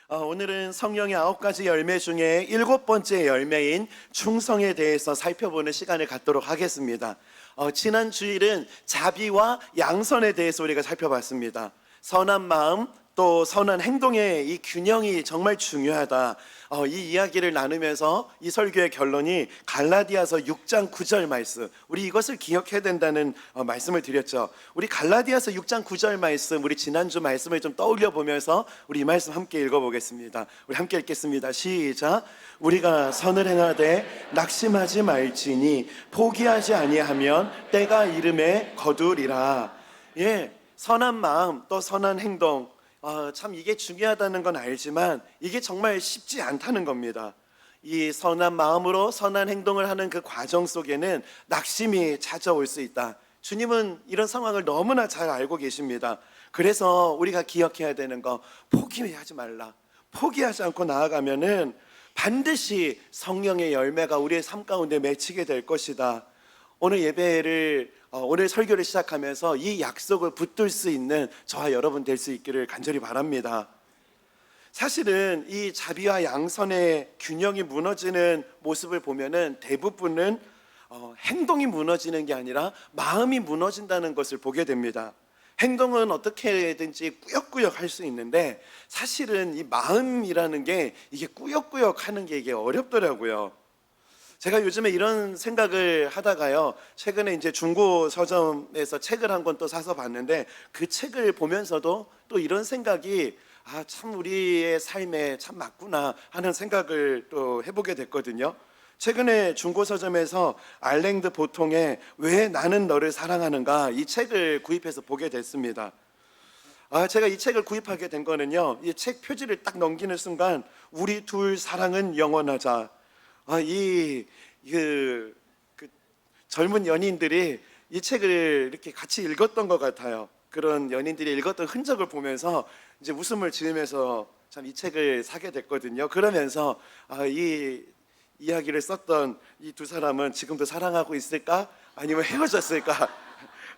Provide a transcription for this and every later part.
오늘은 성령의 9가지 열매 중에 7번째 열매인 충성에 대해서 살펴보는 시간을 갖도록 하겠습니다. 지난 주일은 자비와 양선에 대해서 우리가 살펴봤습니다. 선한 마음 또 선한 행동의 이 균형이 정말 중요하다. 이 이야기를 나누면서 이 설교의 결론이 갈라디아서 6장 9절 말씀, 우리 이것을 기억해야 된다는 말씀을 드렸죠. 우리 갈라디아서 6장 9절 말씀, 우리 지난주 말씀을 좀 떠올려 보면서 우리 이 말씀 함께 읽어보겠습니다. 우리 함께 읽겠습니다. 시작. 우리가 선을 행하되 낙심하지 말지니 포기하지 아니하면 때가 이름에 거두리라. 선한 마음 또 선한 행동, 참 이게 중요하다는 건 알지만 이게 정말 쉽지 않다는 겁니다. 이 선한 마음으로 선한 행동을 하는 그 과정 속에는 낙심이 찾아올 수 있다. 주님은 이런 상황을 너무나 잘 알고 계십니다. 그래서 우리가 기억해야 되는 거, 포기하지 말라. 포기하지 않고 나아가면은 반드시 성령의 열매가 우리의 삶 가운데 맺히게 될 것이다. 오늘 설교를 시작하면서 이 약속을 붙들 수 있는 저와 여러분 될 수 있기를 간절히 바랍니다. 사실은 이 자비와 양선의 균형이 무너지는 모습을 보면은 대부분은 행동이 무너지는 게 아니라 마음이 무너진다는 것을 보게 됩니다. 행동은 어떻게든지 꾸역꾸역 할 수 있는데 사실은 이 마음이라는 게 이게 꾸역꾸역 하는 게 이게 어렵더라고요. 제가 요즘에 이런 생각을 하다가요, 최근에 이제 중고 서점에서 책을 한 권 또 사서 봤는데 그 책을 보면서도 또 이런 생각이 참 우리의 삶에 참 맞구나 하는 생각을 또 해보게 됐거든요. 최근에 중고 서점에서 알랭드 보통의 왜 나는 너를 사랑하는가, 이 책을 구입해서 보게 됐습니다. 제가 이 책을 구입하게 된 거는요, 이 책 표지를 딱 넘기는 순간 우리 둘 사랑은 영원하자, 그 젊은 연인들이 이 책을 이렇게 같이 읽었던 것 같아요. 그런 연인들이 읽었던 흔적을 보면서 이제 웃음을 지으면서 참 이 책을 사게 됐거든요. 그러면서 이 이야기를 썼던 이 두 사람은 지금도 사랑하고 있을까? 아니면 헤어졌을까?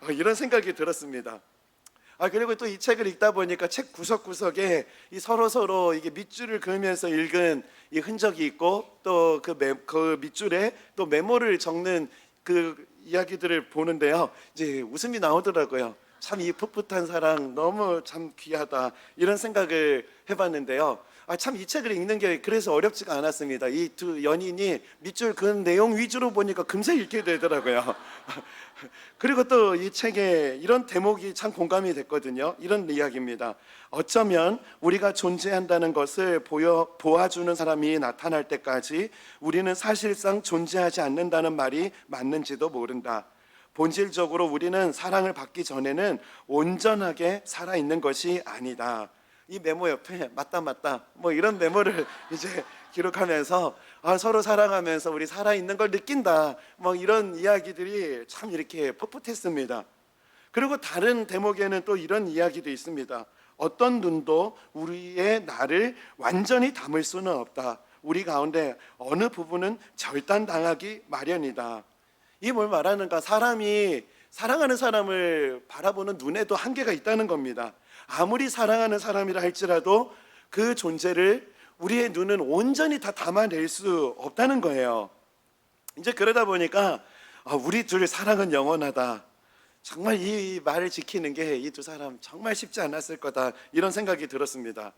이런 생각이 들었습니다. 그리고 또 이 책을 읽다 보니까 책 구석구석에 이 서로 이게 밑줄을 그으면서 읽은 이 흔적이 있고, 또 그 밑줄에 또 메모를 적는 그 이야기들을 보는데요, 이제 웃음이 나오더라고요. 참 이 풋풋한 사랑 너무 참 귀하다, 이런 생각을 해봤는데요. 참 이 책을 읽는 게 그래서 어렵지가 않았습니다. 이 두 연인이 밑줄 그은 내용 위주로 보니까 금세 읽게 되더라고요. 그리고 또 이 책에 이런 대목이 참 공감이 됐거든요. 이런 이야기입니다. 어쩌면 우리가 존재한다는 것을 보아주는 사람이 나타날 때까지 우리는 사실상 존재하지 않는다는 말이 맞는지도 모른다. 본질적으로 우리는 사랑을 받기 전에는 온전하게 살아있는 것이 아니다. 이 메모 옆에 맞다 뭐 이런 메모를 이제 기록하면서 서로 사랑하면서 우리 살아있는 걸 느낀다, 뭐 이런 이야기들이 참 이렇게 풋풋했습니다. 그리고 다른 대목에는 또 이런 이야기도 있습니다. 어떤 눈도 우리의 나를 완전히 담을 수는 없다. 우리 가운데 어느 부분은 절단당하기 마련이다. 이 뭘 말하는가? 사람이 사랑하는 사람을 바라보는 눈에도 한계가 있다는 겁니다. 아무리 사랑하는 사람이라 할지라도 그 존재를 우리의 눈은 온전히 다 담아낼 수 없다는 거예요. 이제 그러다 보니까 우리 둘 사랑은 영원하다, 정말 이 말을 지키는 게 이 두 사람 정말 쉽지 않았을 거다, 이런 생각이 들었습니다.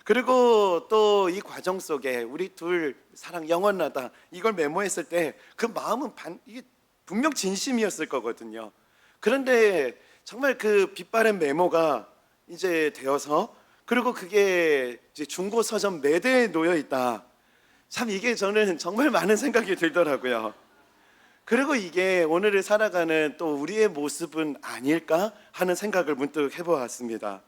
그리고 또 이 과정 속에 우리 둘 사랑 영원하다, 이걸 메모했을 때 그 마음은 이게 분명 진심이었을 거거든요. 그런데 정말 그 빛바랜 메모가 이제 되어서, 그리고 그게 이제 중고 서점 매대에 놓여 있다. 참 이게 저는 정말 많은 생각이 들더라고요. 그리고 이게 오늘을 살아가는 또 우리의 모습은 아닐까 하는 생각을 문득 해보았습니다.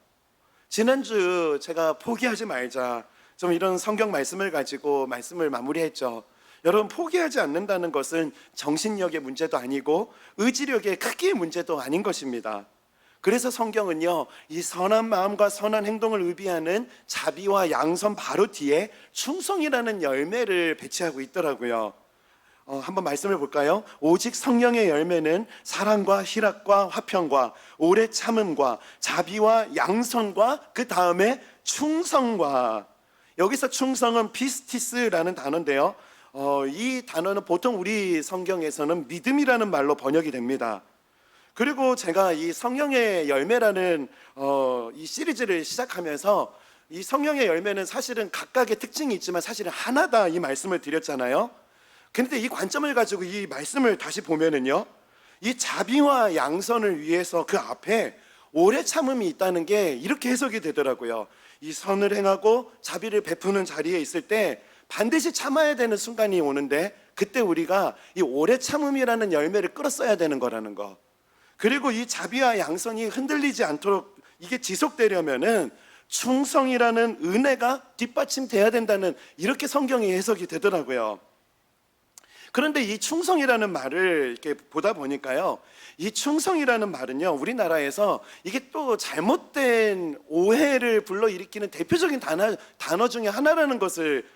지난주 제가 포기하지 말자, 좀 이런 성경 말씀을 가지고 말씀을 마무리했죠. 여러분, 포기하지 않는다는 것은 정신력의 문제도 아니고 의지력의 크기의 문제도 아닌 것입니다. 그래서 성경은요, 이 선한 마음과 선한 행동을 의미하는 자비와 양선 바로 뒤에 충성이라는 열매를 배치하고 있더라고요. 한번 말씀을 볼까요? 오직 성령의 열매는 사랑과 희락과 화평과 오래 참음과 자비와 양선과 그 다음에 충성과, 여기서 충성은 피스티스라는 단어인데요. 이 단어는 보통 우리 성경에서는 믿음이라는 말로 번역이 됩니다. 그리고 제가 이 성령의 열매라는 이 시리즈를 시작하면서 이 성령의 열매는 사실은 각각의 특징이 있지만 사실은 하나다, 이 말씀을 드렸잖아요. 그런데 이 관점을 가지고 이 말씀을 다시 보면은요, 이 자비와 양선을 위해서 그 앞에 오래 참음이 있다는 게 이렇게 해석이 되더라고요. 이 선을 행하고 자비를 베푸는 자리에 있을 때 반드시 참아야 되는 순간이 오는데, 그때 우리가 이 오래 참음이라는 열매를 끌었어야 되는 거라는 거. 그리고 이 자비와 양선이 흔들리지 않도록 이게 지속되려면은 충성이라는 은혜가 뒷받침돼야 된다는, 이렇게 성경이 해석이 되더라고요. 그런데 이 충성이라는 말을 이렇게 보다 보니까요, 이 충성이라는 말은요, 우리나라에서 이게 또 잘못된 오해를 불러일으키는 대표적인 단어 중에 하나라는 것을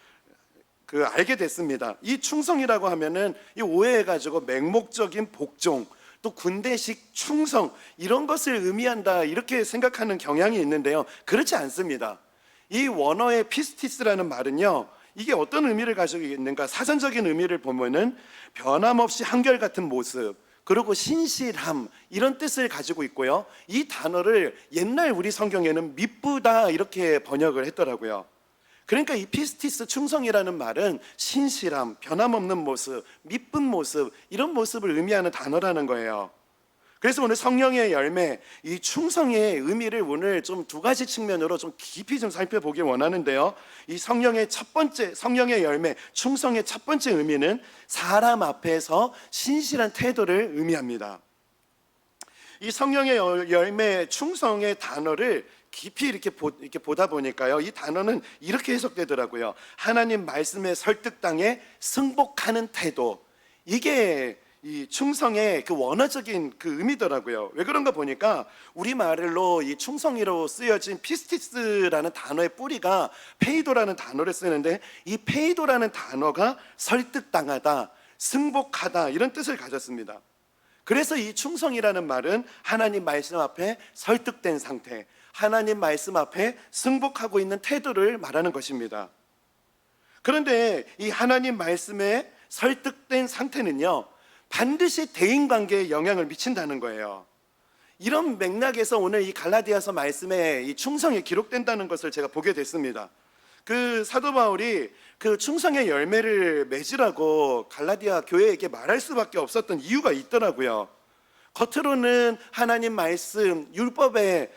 알게 됐습니다. 이 충성이라고 하면은 이 오해해가지고 맹목적인 복종, 또 군대식 충성, 이런 것을 의미한다, 이렇게 생각하는 경향이 있는데요, 그렇지 않습니다. 이 원어의 피스티스라는 말은요, 이게 어떤 의미를 가지고 있는가, 사전적인 의미를 보면은 변함없이 한결같은 모습, 그리고 신실함, 이런 뜻을 가지고 있고요, 이 단어를 옛날 우리 성경에는 미쁘다 이렇게 번역을 했더라고요. 그러니까 이 피스티스, 충성이라는 말은 신실함, 변함없는 모습, 미쁜 모습, 이런 모습을 의미하는 단어라는 거예요. 그래서 오늘 성령의 열매, 이 충성의 의미를 오늘 좀 두 가지 측면으로 좀 깊이 좀 살펴보기 원하는데요, 이 성령의 열매, 충성의 첫 번째 의미는 사람 앞에서 신실한 태도를 의미합니다. 이 성령의 열매, 충성의 단어를 깊이 이렇게 보다 보니까요, 이 단어는 이렇게 해석되더라고요. 하나님 말씀에 설득당해 승복하는 태도, 이게 이 충성의 원어적인 의미더라고요. 왜 그런가 보니까 우리말로 이 충성이로 쓰여진 피스티스라는 단어의 뿌리가 페이도라는 단어를 쓰는데, 이 페이도라는 단어가 설득당하다, 승복하다, 이런 뜻을 가졌습니다. 그래서 이 충성이라는 말은 하나님 말씀 앞에 설득된 상태, 하나님 말씀 앞에 승복하고 있는 태도를 말하는 것입니다. 그런데 이 하나님 말씀에 설득된 상태는요, 반드시 대인관계에 영향을 미친다는 거예요. 이런 맥락에서 오늘 이 갈라디아서 말씀에 이 충성이 기록된다는 것을 제가 보게 됐습니다. 사도 바울이 충성의 열매를 맺으라고 갈라디아 교회에게 말할 수밖에 없었던 이유가 있더라고요. 겉으로는 하나님 말씀, 율법에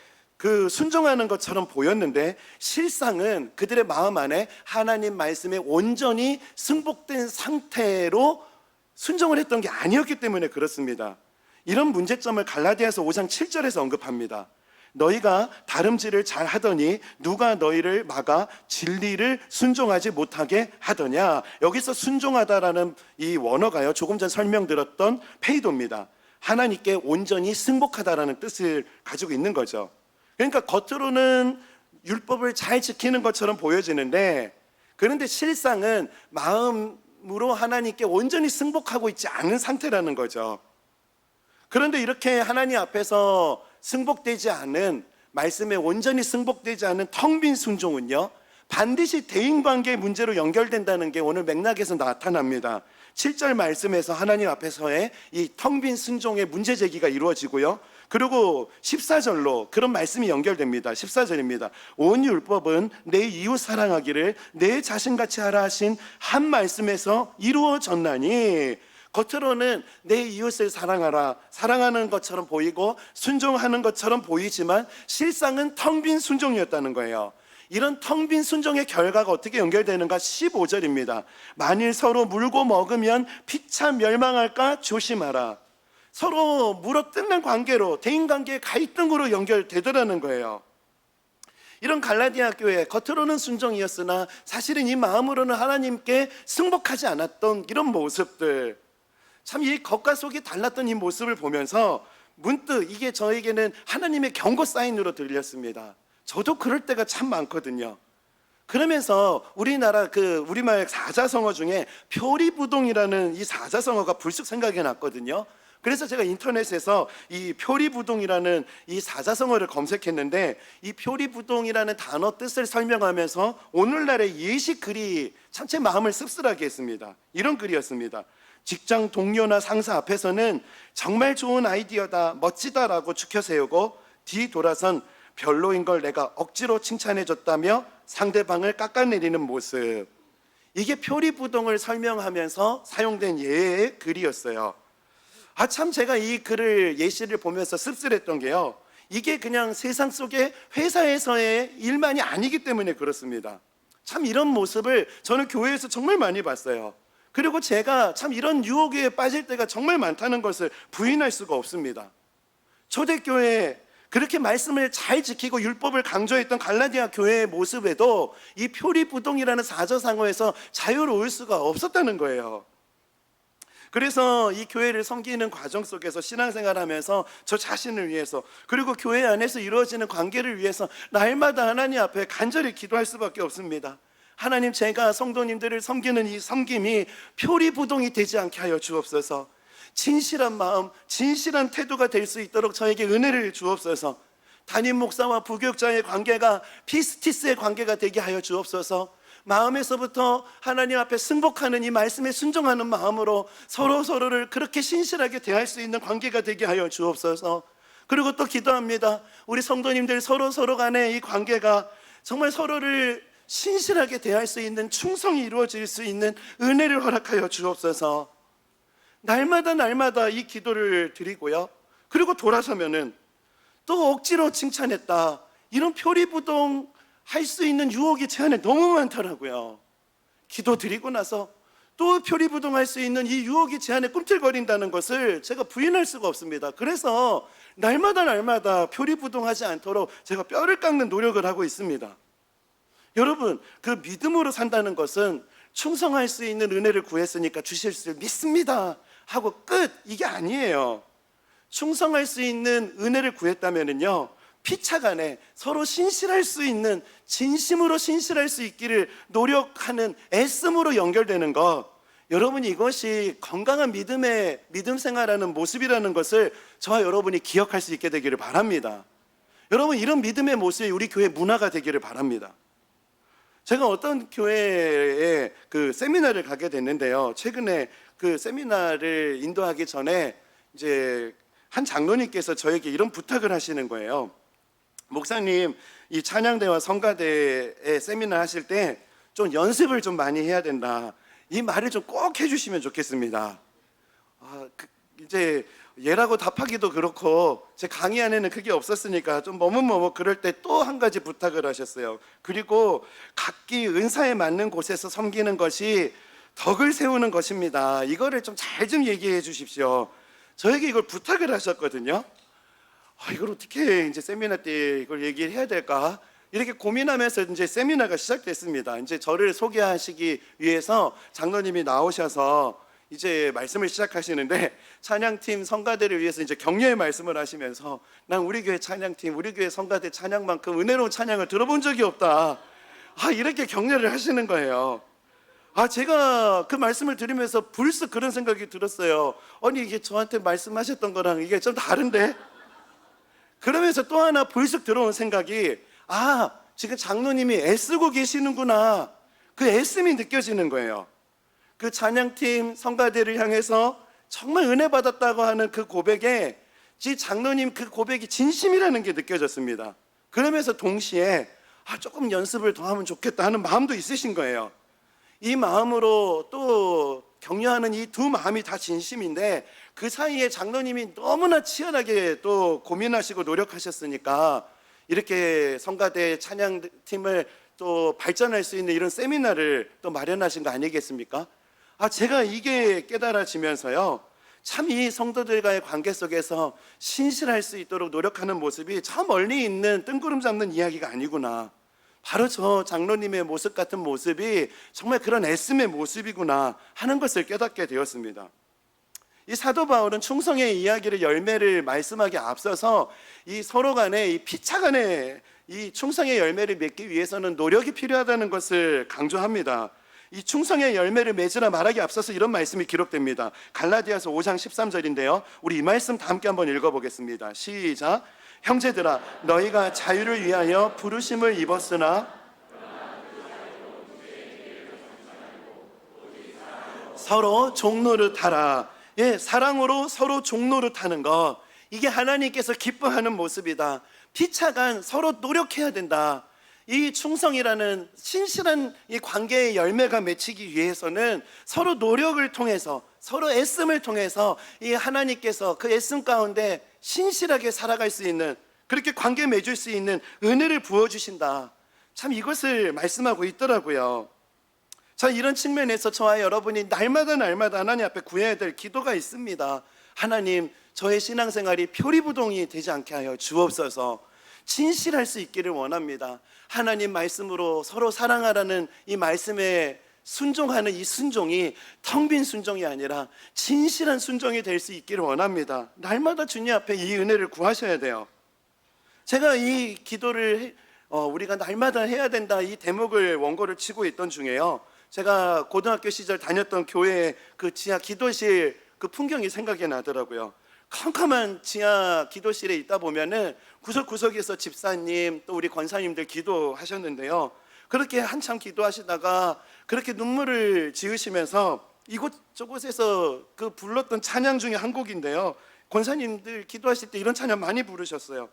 순종하는 것처럼 보였는데, 실상은 그들의 마음 안에 하나님 말씀에 온전히 승복된 상태로 순종을 했던 게 아니었기 때문에 그렇습니다. 이런 문제점을 갈라디아서 5장 7절에서 언급합니다. 너희가 다름질을 잘 하더니 누가 너희를 막아 진리를 순종하지 못하게 하더냐. 여기서 순종하다라는 이 원어가요, 조금 전 설명드렸던 페이도입니다. 하나님께 온전히 승복하다라는 뜻을 가지고 있는 거죠. 그러니까 겉으로는 율법을 잘 지키는 것처럼 보여지는데, 그런데 실상은 마음으로 하나님께 온전히 승복하고 있지 않은 상태라는 거죠. 그런데 이렇게 하나님 앞에서 승복되지 않은, 말씀에 온전히 승복되지 않은 텅 빈 순종은요, 반드시 대인관계의 문제로 연결된다는 게 오늘 맥락에서 나타납니다. 7절 말씀에서 하나님 앞에서의 이 텅 빈 순종의 문제 제기가 이루어지고요, 그리고 14절로 그런 말씀이 연결됩니다. 14절입니다. 온 율법은 내 이웃 사랑하기를 내 자신같이 하라 하신 한 말씀에서 이루어졌나니, 겉으로는 내 이웃을 사랑하라, 사랑하는 것처럼 보이고 순종하는 것처럼 보이지만 실상은 텅 빈 순종이었다는 거예요. 이런 텅 빈 순종의 결과가 어떻게 연결되는가? 15절입니다. 만일 서로 물고 먹으면 피차 멸망할까 조심하라. 서로 물어뜯는 관계로, 대인관계의 갈등으로 연결되더라는 거예요. 이런 갈라디아 교회, 겉으로는 순종이었으나 사실은 이 마음으로는 하나님께 승복하지 않았던 이런 모습들, 참 이 겉과 속이 달랐던 이 모습을 보면서 문득 이게 저에게는 하나님의 경고 사인으로 들렸습니다. 저도 그럴 때가 참 많거든요. 그러면서 우리말 사자성어 중에 표리부동이라는 이 사자성어가 불쑥 생각이 났거든요. 그래서 제가 인터넷에서 이 표리부동이라는 이 사자성어를 검색했는데, 이 표리부동이라는 단어 뜻을 설명하면서 오늘날의 예시 글이 참 제 마음을 씁쓸하게 했습니다. 이런 글이었습니다. 직장 동료나 상사 앞에서는 정말 좋은 아이디어다, 멋지다라고 추켜 세우고 뒤돌아선 별로인 걸 내가 억지로 칭찬해줬다며 상대방을 깎아내리는 모습. 이게 표리부동을 설명하면서 사용된 예의 글이었어요. 참 제가 이 글을 예시를 보면서 씁쓸했던 게요, 이게 그냥 세상 속의 회사에서의 일만이 아니기 때문에 그렇습니다. 참 이런 모습을 저는 교회에서 정말 많이 봤어요. 그리고 제가 참 이런 유혹에 빠질 때가 정말 많다는 것을 부인할 수가 없습니다. 초대교회 그렇게 말씀을 잘 지키고 율법을 강조했던 갈라디아 교회의 모습에도 이 표리부동이라는 사자성어에서 자유로울 수가 없었다는 거예요. 그래서 이 교회를 섬기는 과정 속에서 신앙생활하면서 저 자신을 위해서, 그리고 교회 안에서 이루어지는 관계를 위해서 날마다 하나님 앞에 간절히 기도할 수밖에 없습니다. 하나님, 제가 성도님들을 섬기는 이 섬김이 표리부동이 되지 않게 하여 주옵소서. 진실한 마음, 진실한 태도가 될 수 있도록 저에게 은혜를 주옵소서. 담임 목사와 부교육자의 관계가 피스티스의 관계가 되게 하여 주옵소서. 마음에서부터 하나님 앞에 승복하는 이 말씀에 순종하는 마음으로 서로를 그렇게 신실하게 대할 수 있는 관계가 되게 하여 주옵소서. 그리고 또 기도합니다. 우리 성도님들 서로 간의 이 관계가 정말 서로를 신실하게 대할 수 있는, 충성이 이루어질 수 있는 은혜를 허락하여 주옵소서. 날마다 이 기도를 드리고요, 그리고 돌아서면은 또 억지로 칭찬했다, 이런 표리부동 할 수 있는 유혹이 제 안에 너무 많더라고요. 기도 드리고 나서 또 표리부동할 수 있는 이 유혹이 제 안에 꿈틀거린다는 것을 제가 부인할 수가 없습니다. 그래서 날마다 표리부동하지 않도록 제가 뼈를 깎는 노력을 하고 있습니다. 여러분, 그 믿음으로 산다는 것은 충성할 수 있는 은혜를 구했으니까 주실 줄 믿습니다 하고 끝, 이게 아니에요. 충성할 수 있는 은혜를 구했다면은요, 피차간에 서로 신실할 수 있는, 진심으로 신실할 수 있기를 노력하는 애씀으로 연결되는 것, 여러분, 이것이 건강한 믿음 생활하는 모습이라는 것을 저와 여러분이 기억할 수 있게 되기를 바랍니다. 여러분, 이런 믿음의 모습이 우리 교회 문화가 되기를 바랍니다. 제가 어떤 교회에 그 세미나를 가게 됐는데요, 최근에 그 세미나를 인도하기 전에 이제 한 장로님께서 저에게 이런 부탁을 하시는 거예요. 목사님, 이 찬양대와 성가대의 세미나 하실 때 좀 연습을 좀 많이 해야 된다, 이 말을 좀 꼭 해주시면 좋겠습니다. 이제 예라고 답하기도 그렇고 제 강의 안에는 그게 없었으니까 좀 머뭇 그럴 때 또 한 가지 부탁을 하셨어요. 그리고 각기 은사에 맞는 곳에서 섬기는 것이 덕을 세우는 것입니다. 이거를 좀 잘 좀 얘기해 주십시오. 저에게 이걸 부탁을 하셨거든요. 이걸 어떻게 이제 세미나 때 이걸 얘기를 해야 될까, 이렇게 고민하면서 이제 세미나가 시작됐습니다. 이제 저를 소개하시기 위해서 장로님이 나오셔서 이제 말씀을 시작하시는데, 찬양팀 성가대를 위해서 이제 격려의 말씀을 하시면서, 난 우리 교회 찬양팀, 우리 교회 성가대 찬양만큼 은혜로운 찬양을 들어본 적이 없다, 이렇게 격려를 하시는 거예요. 제가 그 말씀을 들으면서 불쑥 그런 생각이 들었어요. 아니, 이게 저한테 말씀하셨던 거랑 이게 좀 다른데? 그러면서 또 하나 불쑥 들어온 생각이, 지금 장로님이 애쓰고 계시는구나, 그 애씀이 느껴지는 거예요. 그 찬양팀 성가대를 향해서 정말 은혜 받았다고 하는 그 고백에 장로님 그 고백이 진심이라는 게 느껴졌습니다. 그러면서 동시에 조금 연습을 더 하면 좋겠다 하는 마음도 있으신 거예요. 이 마음으로 또 격려하는 이 두 마음이 다 진심인데, 그 사이에 장로님이 너무나 치열하게 또 고민하시고 노력하셨으니까 이렇게 성가대 찬양팀을 또 발전할 수 있는 이런 세미나를 또 마련하신 거 아니겠습니까? 제가 이게 깨달아지면서요, 참 이 성도들과의 관계 속에서 신실할 수 있도록 노력하는 모습이 저 멀리 있는 뜬구름 잡는 이야기가 아니구나, 바로 저 장로님의 모습 같은 모습이 정말 그런 애씀의 모습이구나 하는 것을 깨닫게 되었습니다. 이 사도 바울은 충성의 이야기를 열매를 말씀하기 앞서서 이 서로 간에 이 피차 간에 이 충성의 열매를 맺기 위해서는 노력이 필요하다는 것을 강조합니다. 이 충성의 열매를 맺으라 말하기 앞서서 이런 말씀이 기록됩니다. 갈라디아서 5장 13절인데요. 우리 이 말씀 다 함께 한번 읽어보겠습니다. 시작. 형제들아, 너희가 자유를 위하여 부르심을 입었으나 서로 종노릇하라. 예, 사랑으로 서로 종노릇하는 것, 이게 하나님께서 기뻐하는 모습이다. 피차간 서로 노력해야 된다. 이 충성이라는 신실한 이 관계의 열매가 맺히기 위해서는 서로 노력을 통해서, 서로 애씀을 통해서 이 하나님께서 그 애씀 가운데 신실하게 살아갈 수 있는, 그렇게 관계 맺을 수 있는 은혜를 부어주신다. 참 이것을 말씀하고 있더라고요. 자, 이런 측면에서 저와 여러분이 날마다 하나님 앞에 구해야 될 기도가 있습니다. 하나님, 저의 신앙생활이 표리부동이 되지 않게 하여 주옵소서. 진실할 수 있기를 원합니다. 하나님 말씀으로 서로 사랑하라는 이 말씀에 순종하는 이 순종이 텅 빈 순종이 아니라 진실한 순종이 될 수 있기를 원합니다. 날마다 주님 앞에 이 은혜를 구하셔야 돼요. 제가 이 기도를 우리가 날마다 해야 된다, 이 대목을 원고를 치고 있던 중에요, 제가 고등학교 시절 다녔던 교회의 그 지하 기도실 그 풍경이 생각이 나더라고요. 캄캄한 지하 기도실에 있다 보면은 구석구석에서 집사님 또 우리 권사님들 기도하셨는데요, 그렇게 한참 기도하시다가 그렇게 눈물을 지으시면서 이곳저곳에서 그 불렀던 찬양 중에 한 곡인데요, 권사님들 기도하실 때 이런 찬양 많이 부르셨어요.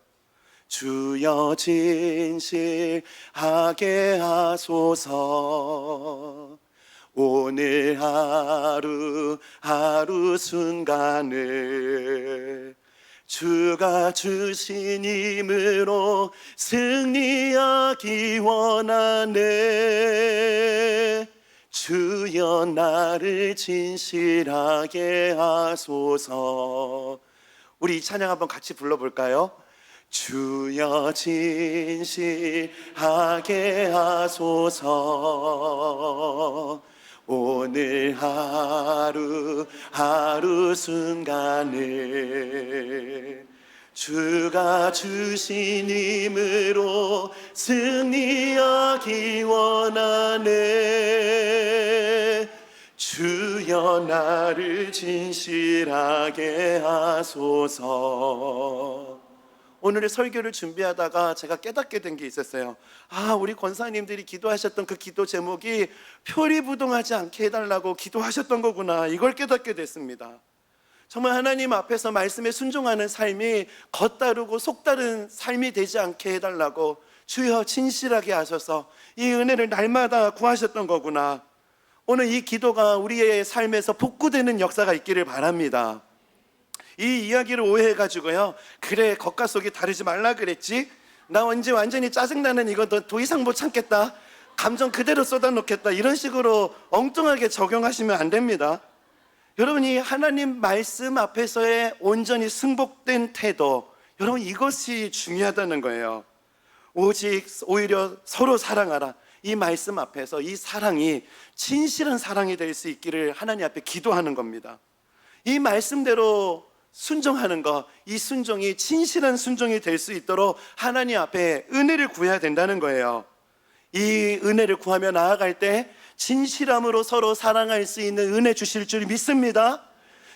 주여 진실하게 하소서, 오늘 하루 순간을 주가 주신 힘으로 승리하기 원하네. 주여 나를 진실하게 하소서. 우리 이 찬양 한번 같이 불러볼까요? 주여 진실하게 하소서, 오늘 하루 순간을 주가 주신 힘으로 승리하기 원하네. 주여 나를 진실하게 하소서. 오늘의 설교를 준비하다가 제가 깨닫게 된 게 있었어요. 우리 권사님들이 기도하셨던 그 기도 제목이 표리부동하지 않게 해달라고 기도하셨던 거구나, 이걸 깨닫게 됐습니다. 정말 하나님 앞에서 말씀에 순종하는 삶이 겉다르고 속다른 삶이 되지 않게 해달라고 주여 진실하게 하셔서 이 은혜를 날마다 구하셨던 거구나. 오늘 이 기도가 우리의 삶에서 복구되는 역사가 있기를 바랍니다. 이 이야기를 오해해가지고요, 그래 겉과 속이 다르지 말라 그랬지, 나 언제 완전히 짜증나는 이거 너 더 이상 못 참겠다, 감정 그대로 쏟아놓겠다, 이런 식으로 엉뚱하게 적용하시면 안 됩니다. 여러분이 하나님 말씀 앞에서의 온전히 승복된 태도, 여러분 이것이 중요하다는 거예요. 오히려 서로 사랑하라, 이 말씀 앞에서 이 사랑이 진실한 사랑이 될 수 있기를 하나님 앞에 기도하는 겁니다. 이 말씀대로 순종하는 것, 이 순종이 진실한 순종이 될 수 있도록 하나님 앞에 은혜를 구해야 된다는 거예요. 이 은혜를 구하며 나아갈 때 진실함으로 서로 사랑할 수 있는 은혜 주실 줄 믿습니다.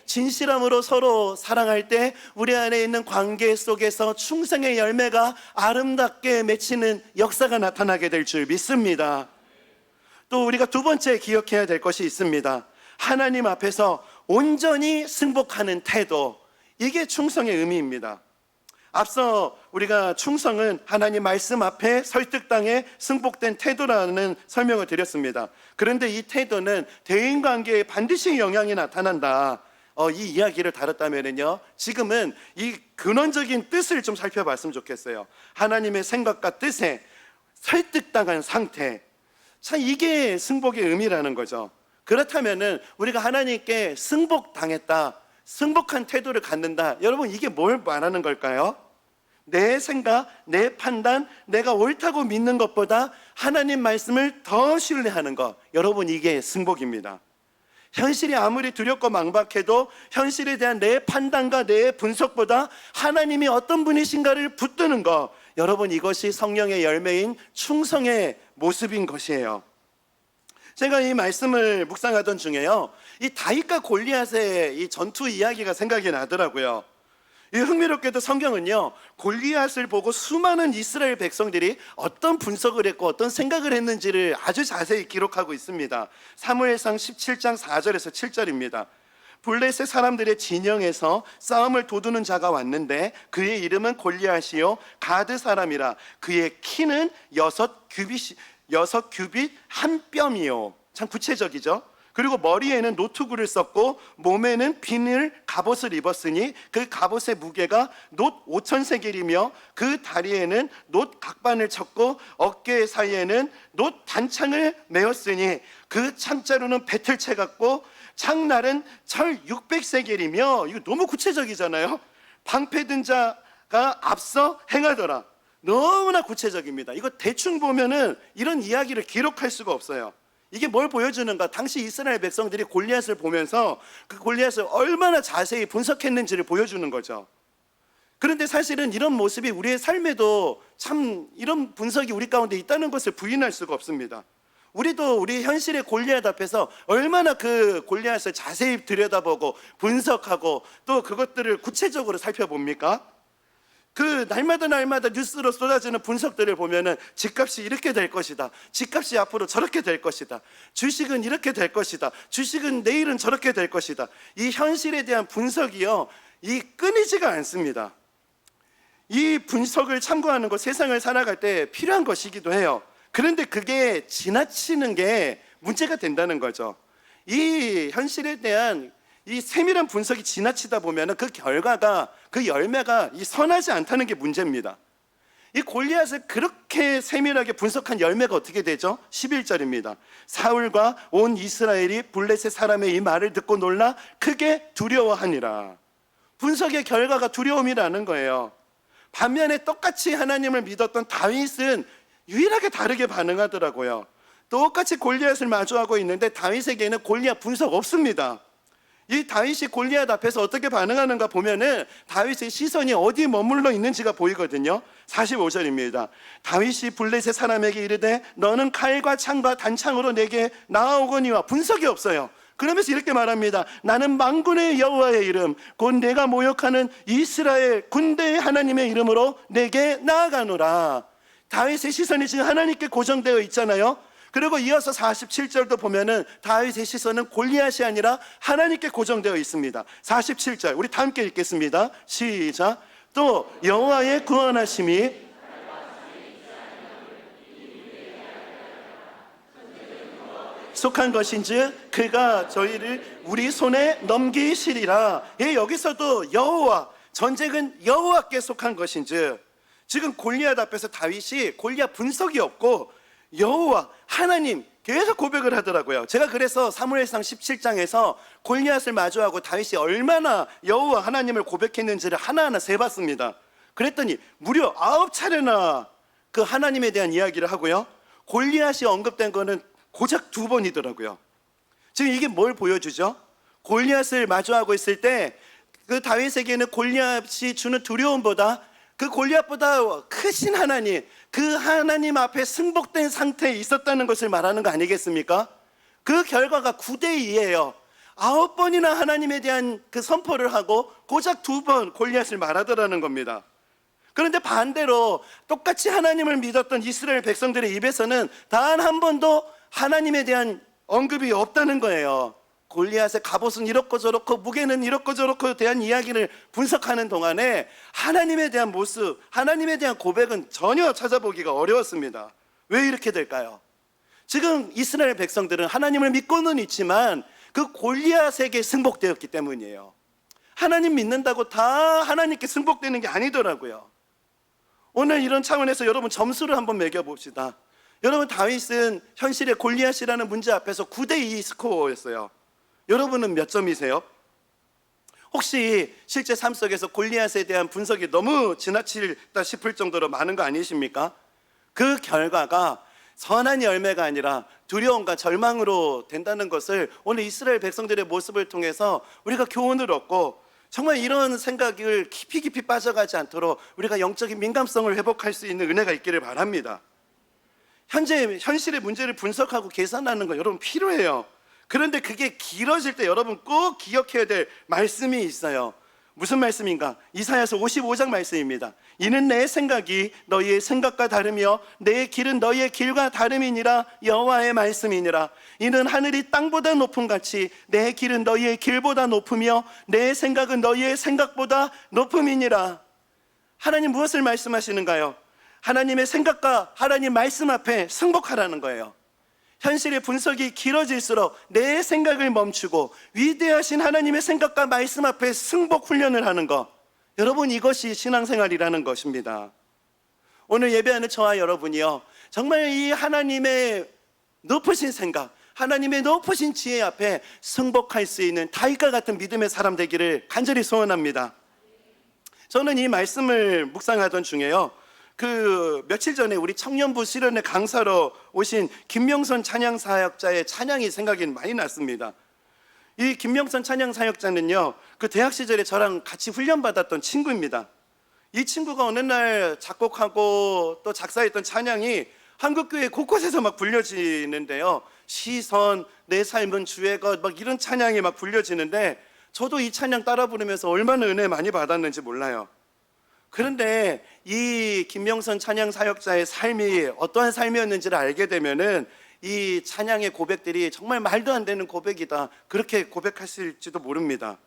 진실함으로 서로 사랑할 때 우리 안에 있는 관계 속에서 충성의 열매가 아름답게 맺히는 역사가 나타나게 될 줄 믿습니다. 또 우리가 두 번째 기억해야 될 것이 있습니다. 하나님 앞에서 온전히 승복하는 태도, 이게 충성의 의미입니다. 앞서 우리가 충성은 하나님 말씀 앞에 설득당해 승복된 태도라는 설명을 드렸습니다. 그런데 이 태도는 대인관계에 반드시 영향이 나타난다, 이 이야기를 다뤘다면요, 지금은 이 근원적인 뜻을 좀 살펴봤으면 좋겠어요. 하나님의 생각과 뜻에 설득당한 상태, 참 이게 승복의 의미라는 거죠. 그렇다면은 우리가 하나님께 승복당했다, 승복한 태도를 갖는다, 여러분 이게 뭘 말하는 걸까요? 내 생각, 내 판단, 내가 옳다고 믿는 것보다 하나님 말씀을 더 신뢰하는 것, 여러분 이게 승복입니다. 현실이 아무리 두렵고 망박해도 현실에 대한 내 판단과 내 분석보다 하나님이 어떤 분이신가를 붙드는 것, 여러분 이것이 성령의 열매인 충성의 모습인 것이에요. 제가 이 말씀을 묵상하던 중에요, 이 다윗과 골리앗의 이 전투 이야기가 생각이 나더라고요. 이 흥미롭게도 성경은요, 골리앗을 보고 수많은 이스라엘 백성들이 어떤 분석을 했고 어떤 생각을 했는지를 아주 자세히 기록하고 있습니다. 사무엘상 17장 4절에서 7절입니다. 블레셋 사람들의 진영에서 싸움을 도두는 자가 왔는데 그의 이름은 골리앗이요 가드 사람이라. 그의 키는 6규빗 한 뼘이요. 참 구체적이죠. 그리고 머리에는 노투구를 썼고 몸에는 비늘 갑옷을 입었으니 그 갑옷의 무게가 놋 5,000세겔이며 그 다리에는 놋 각반을 쳤고 어깨 사이에는 놋 단창을 메었으니 그 창자루는 배틀채 같고 창날은 철 600세겔이며. 이거 너무 구체적이잖아요. 방패든 자가 앞서 행하더라. 너무나 구체적입니다. 이거 대충 보면은 이런 이야기를 기록할 수가 없어요. 이게 뭘 보여주는가? 당시 이스라엘 백성들이 골리앗을 보면서 그 골리앗을 얼마나 자세히 분석했는지를 보여주는 거죠. 그런데 사실은 이런 모습이 우리의 삶에도 참 이런 분석이 우리 가운데 있다는 것을 부인할 수가 없습니다. 우리도 우리 현실의 골리앗 앞에서 얼마나 그 골리앗을 자세히 들여다보고 분석하고 또 그것들을 구체적으로 살펴봅니까? 그 날마다 뉴스로 쏟아지는 분석들을 보면은 집값이 이렇게 될 것이다, 집값이 앞으로 저렇게 될 것이다, 주식은 이렇게 될 것이다, 주식은 내일은 저렇게 될 것이다. 이 현실에 대한 분석이요, 이 끊이지가 않습니다. 이 분석을 참고하는 것 세상을 살아갈 때 필요한 것이기도 해요. 그런데 그게 지나치는 게 문제가 된다는 거죠. 이 현실에 대한 이 세밀한 분석이 지나치다 보면 그 결과가, 그 열매가 이 선하지 않다는 게 문제입니다. 이 골리앗을 그렇게 세밀하게 분석한 열매가 어떻게 되죠? 11절입니다. 사울과 온 이스라엘이 블레셋 사람의 이 말을 듣고 놀라 크게 두려워하니라. 분석의 결과가 두려움이라는 거예요. 반면에 똑같이 하나님을 믿었던 다윗은 유일하게 다르게 반응하더라고요. 똑같이 골리앗을 마주하고 있는데 다윗에게는 골리앗 분석 없습니다. 이 다윗이 골리앗 앞에서 어떻게 반응하는가 보면은 다윗의 시선이 어디에 머물러 있는지가 보이거든요. 45절입니다. 다윗이 블레셋 사람에게 이르되 너는 칼과 창과 단창으로 내게 나아오거니와. 분석이 없어요. 그러면서 이렇게 말합니다. 나는 만군의 여호와의 이름 곧 내가 모욕하는 이스라엘 군대의 하나님의 이름으로 내게 나아가노라. 다윗의 시선이 지금 하나님께 고정되어 있잖아요. 그리고 이어서 47절도 보면은 다윗의 시선은 골리앗이 아니라 하나님께 고정되어 있습니다. 47절 우리 다 함께 읽겠습니다. 시작. 또 여호와의 구원하심이 속한 것인즉 그가 저희를 우리 손에 넘기시리라. 예, 여기서도 여호와, 전쟁은 여호와께 속한 것인즉. 지금 골리앗 앞에서 다윗이 골리앗 분석이 없고 여호와 하나님 계속 고백을 하더라고요. 제가 그래서 사무엘상 17장에서 골리앗을 마주하고 다윗이 얼마나 여호와 하나님을 고백했는지를 하나하나 세봤습니다. 그랬더니 무려 9차례나 그 하나님에 대한 이야기를 하고요, 골리앗이 언급된 거는 고작 2번이더라고요. 지금 이게 뭘 보여주죠? 골리앗을 마주하고 있을 때 그 다윗에게는 골리앗이 주는 두려움보다 그 골리앗보다 크신 하나님, 그 하나님 앞에 승복된 상태에 있었다는 것을 말하는 거 아니겠습니까? 그 결과가 9대2예요 9번이나 하나님에 대한 그 선포를 하고 고작 2번 골리앗을 말하더라는 겁니다. 그런데 반대로 똑같이 하나님을 믿었던 이스라엘 백성들의 입에서는 단 한 번도 하나님에 대한 언급이 없다는 거예요. 골리앗의 갑옷은 이렇고 저렇고 무게는 이렇고 저렇고 대한 이야기를 분석하는 동안에 하나님에 대한 모습, 하나님에 대한 고백은 전혀 찾아보기가 어려웠습니다. 왜 이렇게 될까요? 지금 이스라엘 백성들은 하나님을 믿고는 있지만 그 골리앗에게 승복되었기 때문이에요. 하나님 믿는다고 다 하나님께 승복되는 게 아니더라고요. 오늘 이런 차원에서 여러분 점수를 한번 매겨봅시다. 여러분, 다윗은 현실의 골리앗이라는 문제 앞에서 9대2 스코어였어요. 여러분은 몇 점이세요? 혹시 실제 삶 속에서 골리앗에 대한 분석이 너무 지나치다 싶을 정도로 많은 거 아니십니까? 그 결과가 선한 열매가 아니라 두려움과 절망으로 된다는 것을 오늘 이스라엘 백성들의 모습을 통해서 우리가 교훈을 얻고 정말 이런 생각을 깊이 빠져가지 않도록 우리가 영적인 민감성을 회복할 수 있는 은혜가 있기를 바랍니다. 현실의 문제를 분석하고 계산하는 거 여러분 필요해요. 그런데 그게 길어질 때 여러분 꼭 기억해야 될 말씀이 있어요. 무슨 말씀인가? 이사야서 55장 말씀입니다. 이는 내 생각이 너희의 생각과 다르며 내 길은 너희의 길과 다름이니라. 여호와의 말씀이니라. 이는 하늘이 땅보다 높음 같이 내 길은 너희의 길보다 높으며 내 생각은 너희의 생각보다 높음이니라. 하나님 무엇을 말씀하시는가요? 하나님의 생각과 하나님 말씀 앞에 승복하라는 거예요. 현실의 분석이 길어질수록 내 생각을 멈추고 위대하신 하나님의 생각과 말씀 앞에 승복 훈련을 하는 것, 여러분 이것이 신앙생활이라는 것입니다. 오늘 예배하는 저와 여러분이요, 정말 이 하나님의 높으신 생각, 하나님의 높으신 지혜 앞에 승복할 수 있는 다윗과 같은 믿음의 사람 되기를 간절히 소원합니다. 저는 이 말씀을 묵상하던 중에요, 며칠 전에 우리 청년부 실현회 강사로 오신 김명선 찬양사역자의 찬양이 생각이 많이 났습니다. 이 김명선 찬양사역자는요, 그 대학 시절에 저랑 같이 훈련받았던 친구입니다. 이 친구가 어느 날 작곡하고 또 작사했던 찬양이 한국교회 곳곳에서 막 불려지는데요, 시선, 내 삶은 주의 것, 막 이런 찬양이 막 불려지는데 저도 이 찬양 따라 부르면서 얼마나 은혜 많이 받았는지 몰라요. 그런데 이 김명선 찬양 사역자의 삶이 어떠한 삶이었는지를 알게 되면은 이 찬양의 고백들이 정말 말도 안 되는 고백이다, 그렇게 고백하실지도 모릅니다.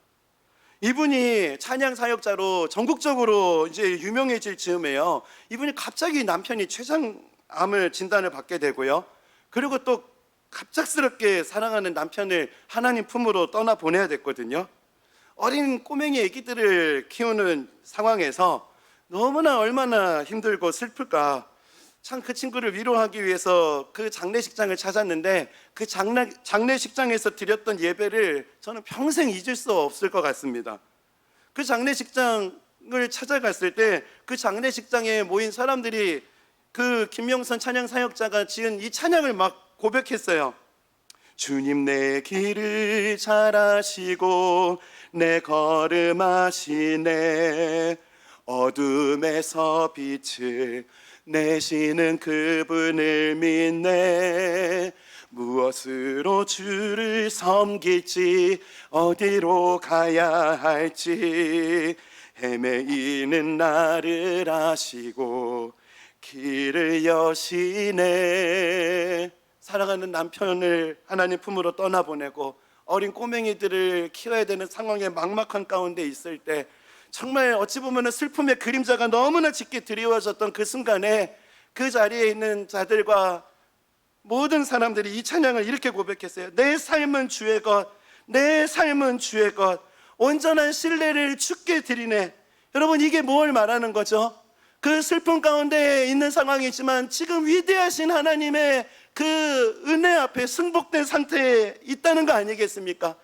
이분이 찬양 사역자로 전국적으로 이제 유명해질 즈음에요, 이분이 갑자기 남편이 췌장암을 진단을 받게 되고요, 그리고 또 갑작스럽게 사랑하는 남편을 하나님 품으로 떠나 보내야 됐거든요. 어린 꼬맹이 아기들을 키우는 상황에서 너무나 얼마나 힘들고 슬플까. 참 그 친구를 위로하기 위해서 그 장례식장을 찾았는데 그 장례식장에서 드렸던 예배를 저는 평생 잊을 수 없을 것 같습니다. 그 장례식장을 찾아갔을 때 그 장례식장에 모인 사람들이 그 김명선 찬양 사역자가 지은 이 찬양을 막 고백했어요. 주님 내 길을 잘 아시고 내 걸음 아시네. 어둠에서 빛을 내시는 그분을 믿네. 무엇으로 주를 섬길지 어디로 가야 할지 헤매이는 나를 아시고 길을 여시네. 사랑하는 남편을 하나님 품으로 떠나보내고 어린 꼬맹이들을 키워야 되는 상황에 막막한 가운데 있을 때 정말 어찌 보면 슬픔의 그림자가 너무나 짙게 드리워졌던 그 순간에 그 자리에 있는 자들과 모든 사람들이 이 찬양을 이렇게 고백했어요. 내 삶은 주의 것, 내 삶은 주의 것, 온전한 신뢰를 주께 드리네. 여러분 이게 뭘 말하는 거죠? 그 슬픔 가운데 있는 상황이지만 지금 위대하신 하나님의 그 은혜 앞에 승복된 상태에 있다는 거 아니겠습니까?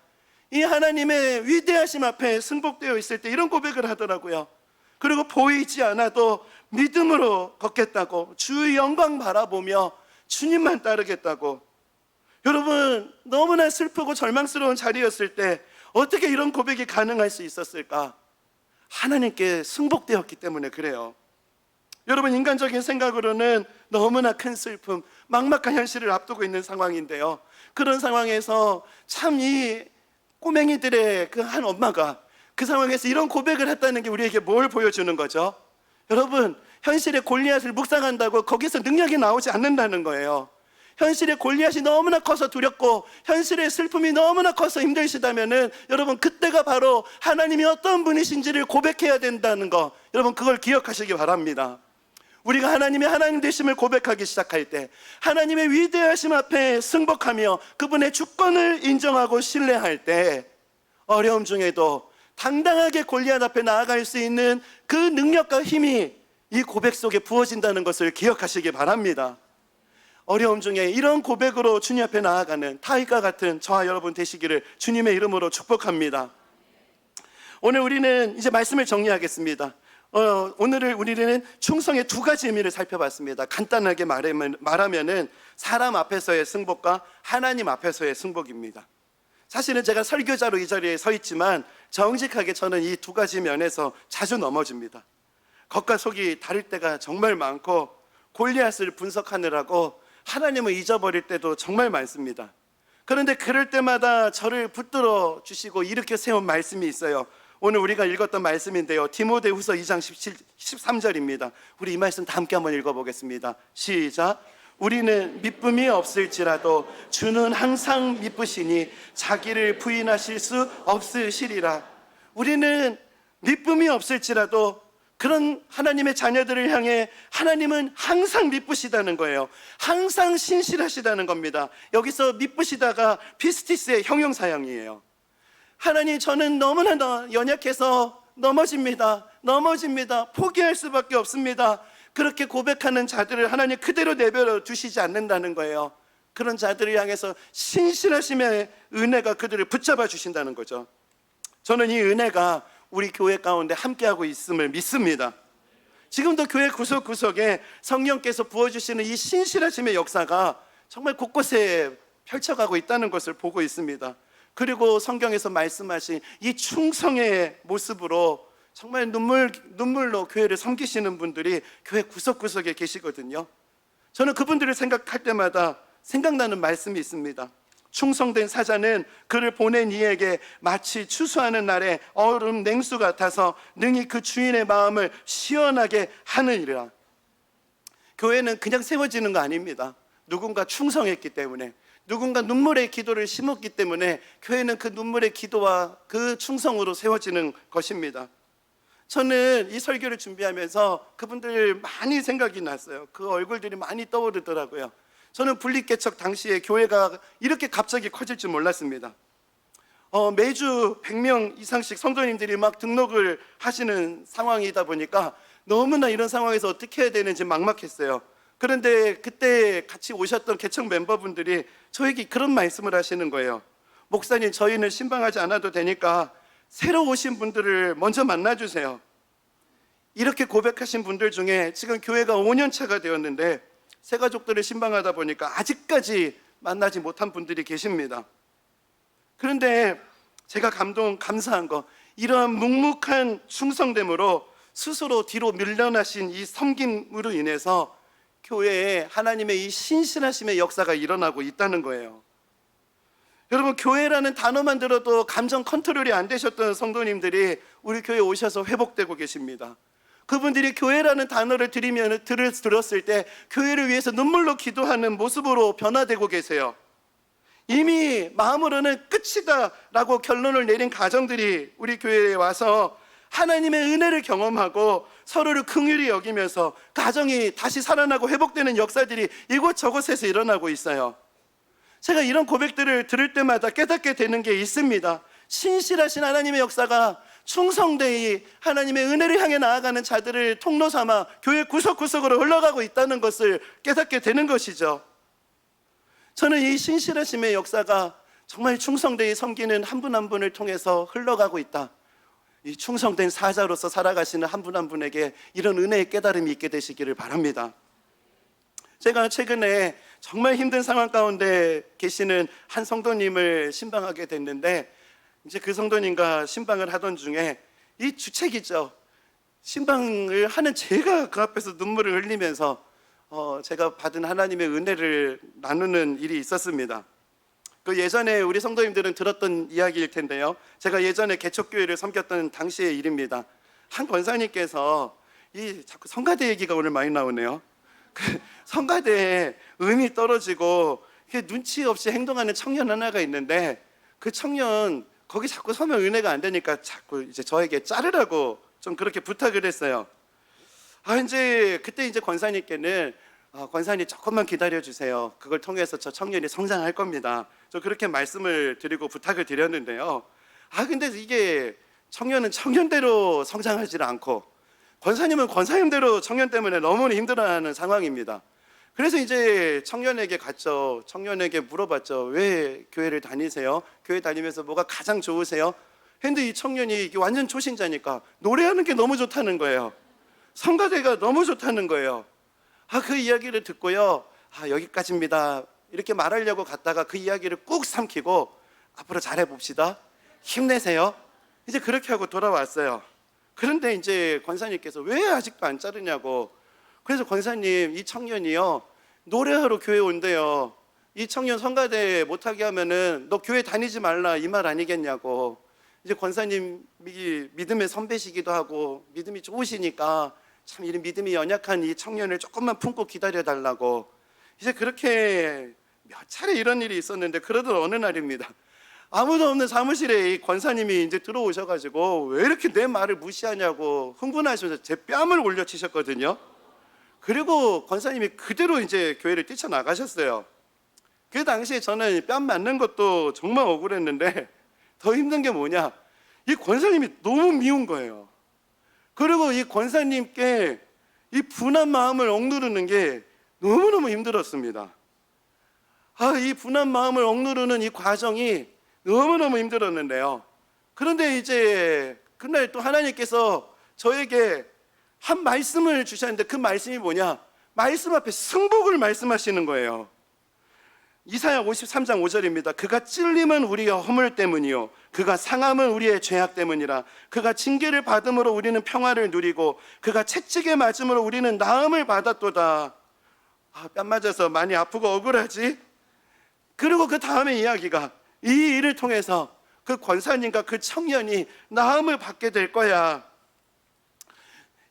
이 하나님의 위대하심 앞에 승복되어 있을 때 이런 고백을 하더라고요. 그리고 보이지 않아도 믿음으로 걷겠다고, 주의 영광 바라보며 주님만 따르겠다고. 여러분 너무나 슬프고 절망스러운 자리였을 때 어떻게 이런 고백이 가능할 수 있었을까? 하나님께 승복되었기 때문에 그래요. 여러분 인간적인 생각으로는 너무나 큰 슬픔, 막막한 현실을 앞두고 있는 상황인데요, 그런 상황에서 참 이 꼬맹이들의 그 한 엄마가 그 상황에서 이런 고백을 했다는 게 우리에게 뭘 보여주는 거죠? 여러분 현실의 골리앗을 묵상한다고 거기서 능력이 나오지 않는다는 거예요. 현실의 골리앗이 너무나 커서 두렵고 현실의 슬픔이 너무나 커서 힘드시다면은 여러분 그때가 바로 하나님이 어떤 분이신지를 고백해야 된다는 거, 여러분 그걸 기억하시기 바랍니다. 우리가 하나님의 하나님 되심을 고백하기 시작할 때 하나님의 위대하심 앞에 승복하며 그분의 주권을 인정하고 신뢰할 때 어려움 중에도 당당하게 골리앗 앞에 나아갈 수 있는 그 능력과 힘이 이 고백 속에 부어진다는 것을 기억하시기 바랍니다. 어려움 중에 이런 고백으로 주님 앞에 나아가는 다윗과 같은 저와 여러분 되시기를 주님의 이름으로 축복합니다. 오늘 우리는 이제 말씀을 정리하겠습니다. 오늘 우리는 충성의 두 가지 의미를 살펴봤습니다. 간단하게 말하면은 사람 앞에서의 승복과 하나님 앞에서의 승복입니다. 사실은 제가 설교자로 이 자리에 서 있지만 정직하게 저는 이 두 가지 면에서 자주 넘어집니다. 겉과 속이 다를 때가 정말 많고 골리앗을 분석하느라고 하나님을 잊어버릴 때도 정말 많습니다. 그런데 그럴 때마다 저를 붙들어 주시고 일으켜 세운 말씀이 있어요. 오늘 우리가 읽었던 말씀인데요, 디모데후서 2장 13절입니다. 우리 이 말씀 다 함께 한번 읽어보겠습니다. 시작. 우리는 미쁨이 없을지라도 주는 항상 미쁘시니 자기를 부인하실 수 없으시리라. 우리는 미쁨이 없을지라도 그런 하나님의 자녀들을 향해 하나님은 항상 미쁘시다는 거예요. 항상 신실하시다는 겁니다. 여기서 미쁘시다가 피스티스의 형용사형이에요. 하나님, 저는 너무나 연약해서 넘어집니다. 포기할 수밖에 없습니다. 그렇게 고백하는 자들을 하나님 그대로 내버려 두시지 않는다는 거예요. 그런 자들을 향해서 신실하심의 은혜가 그들을 붙잡아 주신다는 거죠. 저는 이 은혜가 우리 교회 가운데 함께하고 있음을 믿습니다. 지금도 교회 구석구석에 성령께서 부어주시는 이 신실하심의 역사가 정말 곳곳에 펼쳐가고 있다는 것을 보고 있습니다. 그리고 성경에서 말씀하신 이 충성의 모습으로 정말 눈물로 교회를 섬기시는 분들이 교회 구석구석에 계시거든요. 저는 그분들을 생각할 때마다 생각나는 말씀이 있습니다. 충성된 사자는 그를 보낸 이에게 마치 추수하는 날에 얼음 냉수 같아서 능히 그 주인의 마음을 시원하게 하느니라. 교회는 그냥 세워지는 거 아닙니다. 누군가 충성했기 때문에, 누군가 눈물의 기도를 심었기 때문에 교회는 그 눈물의 기도와 그 충성으로 세워지는 것입니다. 저는 이 설교를 준비하면서 그분들 많이 생각이 났어요. 그 얼굴들이 많이 떠오르더라고요. 저는 분립개척 당시에 교회가 이렇게 갑자기 커질 줄 몰랐습니다. 매주 100명 이상씩 성도님들이 막 등록을 하시는 상황이다 보니까 너무나 이런 상황에서 어떻게 해야 되는지 막막했어요. 그런데 그때 같이 오셨던 개척 멤버분들이 저에게 그런 말씀을 하시는 거예요. 목사님, 저희는 신방하지 않아도 되니까 새로 오신 분들을 먼저 만나주세요. 이렇게 고백하신 분들 중에 지금 교회가 5년 차가 되었는데 새 가족들을 신방하다 보니까 아직까지 만나지 못한 분들이 계십니다. 그런데 제가 감사한 거, 이러한 묵묵한 충성됨으로 스스로 뒤로 밀려나신 이 섬김으로 인해서 교회에 하나님의 이 신실하심의 역사가 일어나고 있다는 거예요. 여러분, 교회라는 단어만 들어도 감정 컨트롤이 안 되셨던 성도님들이 우리 교회에 오셔서 회복되고 계십니다. 그분들이 교회라는 단어를 들었을 때 교회를 위해서 눈물로 기도하는 모습으로 변화되고 계세요. 이미 마음으로는 끝이다 라고 결론을 내린 가정들이 우리 교회에 와서 하나님의 은혜를 경험하고 서로를 긍휼히 여기면서 가정이 다시 살아나고 회복되는 역사들이 이곳저곳에서 일어나고 있어요. 제가 이런 고백들을 들을 때마다 깨닫게 되는 게 있습니다. 신실하신 하나님의 역사가 충성되이 하나님의 은혜를 향해 나아가는 자들을 통로 삼아 교회 구석구석으로 흘러가고 있다는 것을 깨닫게 되는 것이죠. 저는 이 신실하심의 역사가 정말 충성되이 섬기는 한 분 한 분을 통해서 흘러가고 있다. 이 충성된 사자로서 살아가시는 한 분 한 분에게 이런 은혜의 깨달음이 있게 되시기를 바랍니다. 제가 최근에 정말 힘든 상황 가운데 계시는 한 성도님을 신방하게 됐는데, 이제 그 성도님과 신방을 하던 중에 이 주책이죠. 신방을 하는 제가 그 앞에서 눈물을 흘리면서 제가 받은 하나님의 은혜를 나누는 일이 있었습니다. 그 예전에 우리 성도님들은 들었던 이야기일 텐데요, 제가 예전에 개척교회를 섬겼던 당시의 일입니다. 한 권사님께서 자꾸 성가대 얘기가 오늘 많이 나오네요. 그 성가대에 음이 떨어지고 눈치 없이 행동하는 청년 하나가 있는데, 그 청년 거기 자꾸 서면 은혜가 안 되니까 자꾸 이제 저에게 자르라고 좀 그렇게 부탁을 했어요. 그때 이제 권사님께는 권사님 조금만 기다려 주세요. 그걸 통해서 저 청년이 성장할 겁니다. 저 그렇게 말씀을 드리고 부탁을 드렸는데요. 근데 이게 청년은 청년대로 성장하지 않고 권사님은 권사님대로 청년 때문에 너무나 힘들어하는 상황입니다. 그래서 이제 청년에게 갔죠. 청년에게 물어봤죠. 왜 교회를 다니세요? 교회 다니면서 뭐가 가장 좋으세요? 근데 이 청년이 이게 완전 초신자니까 노래하는 게 너무 좋다는 거예요. 성가대가 너무 좋다는 거예요. 그 이야기를 듣고요, 여기까지입니다 이렇게 말하려고 갔다가 그 이야기를 꾹 삼키고 앞으로 잘해봅시다, 힘내세요, 이제 그렇게 하고 돌아왔어요. 그런데 이제 권사님께서 왜 아직도 안 자르냐고. 그래서 권사님, 이 청년이요 노래하러 교회 온대요. 이 청년 성가대 못하게 하면은 너 교회 다니지 말라 이 말 아니겠냐고. 이제 권사님이 믿음의 선배시기도 하고 믿음이 좋으시니까 참 이런 믿음이 연약한 이 청년을 조금만 품고 기다려달라고. 이제 그렇게 몇 차례 이런 일이 있었는데, 그러던 어느 날입니다. 아무도 없는 사무실에 이 권사님이 이제 들어오셔가지고 왜 이렇게 내 말을 무시하냐고 흥분하셔서 제 뺨을 올려치셨거든요. 그리고 권사님이 그대로 이제 교회를 뛰쳐나가셨어요. 그 당시에 저는 뺨 맞는 것도 정말 억울했는데 더 힘든 게 뭐냐, 이 권사님이 너무 미운 거예요. 그리고 이 권사님께 이 분한 마음을 억누르는 게 너무너무 힘들었습니다. 이 분한 마음을 억누르는 이 과정이 너무너무 힘들었는데요. 그런데 이제 그날 또 하나님께서 저에게 한 말씀을 주셨는데, 그 말씀이 뭐냐, 말씀 앞에 승복을 말씀하시는 거예요. 이사야 53장 5절입니다. 그가 찔림은 우리의 허물 때문이요 그가 상함은 우리의 죄악 때문이라. 그가 징계를 받음으로 우리는 평화를 누리고 그가 채찍에 맞음으로 우리는 나음을 받았도다. 뺨 맞아서 많이 아프고 억울하지? 그리고 그 다음에 이야기가, 이 일을 통해서 그 권사님과 그 청년이 나음을 받게 될 거야.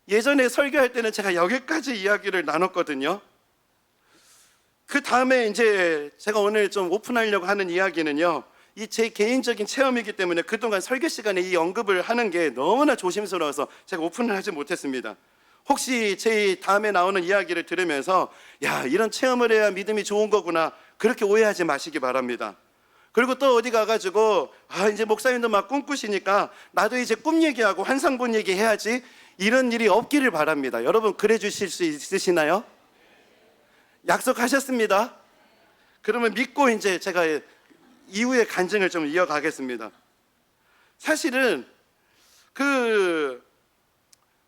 예전에 설교할 때는 제가 여기까지 이야기를 나눴거든요. 그 다음에 이제 제가 오늘 좀 오픈하려고 하는 이야기는요, 이 제 개인적인 체험이기 때문에 그동안 설교 시간에 이 언급을 하는 게 너무나 조심스러워서 제가 오픈을 하지 못했습니다. 혹시 제 다음에 나오는 이야기를 들으면서 야, 이런 체험을 해야 믿음이 좋은 거구나, 그렇게 오해하지 마시기 바랍니다. 그리고 또 어디 가가지고 이제 목사님도 막 꿈꾸시니까 나도 이제 꿈 얘기하고 환상 본 얘기 해야지, 이런 일이 없기를 바랍니다. 여러분 그래 주실 수 있으시나요? 약속하셨습니다. 그러면 믿고 이제 제가 이후의 간증을 좀 이어가겠습니다. 사실은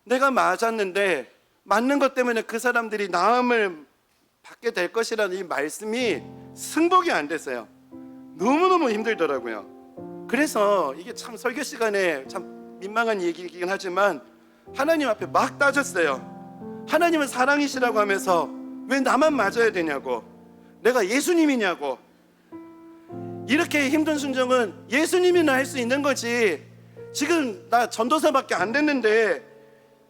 내가 맞았는데 맞는 것 때문에 그 사람들이 나음을 받게 될 것이라는 이 말씀이 승복이 안 됐어요. 너무너무 힘들더라고요. 그래서 이게 참 설교 시간에 참 민망한 얘기이긴 하지만 하나님 앞에 막 따졌어요. 하나님은 사랑이시라고 하면서 왜 나만 맞아야 되냐고, 내가 예수님이냐고. 이렇게 힘든 순종은 예수님이나 할 수 있는 거지, 지금 나 전도사밖에 안 됐는데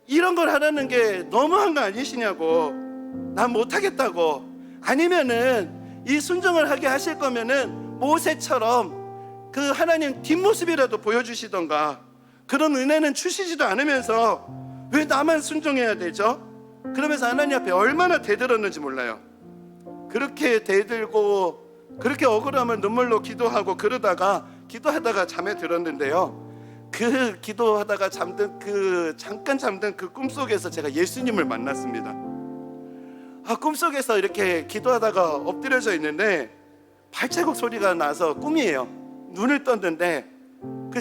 이런 걸 하라는 게 너무한 거 아니시냐고. 난 못하겠다고. 아니면은 이 순종을 하게 하실 거면은 모세처럼 그 하나님 뒷모습이라도 보여주시던가. 그런 은혜는 주시지도 않으면서 왜 나만 순종해야 되죠? 그러면서 하나님 앞에 얼마나 대들었는지 몰라요. 그렇게 대들고 그렇게 억울함을 눈물로 기도하고 그러다가 기도하다가 잠에 들었는데요, 그 기도하다가 잠깐 잠든 그 꿈속에서 제가 예수님을 만났습니다. 꿈속에서 이렇게 기도하다가 엎드려져 있는데 발자국 소리가 나서 꿈이에요. 눈을 떴는데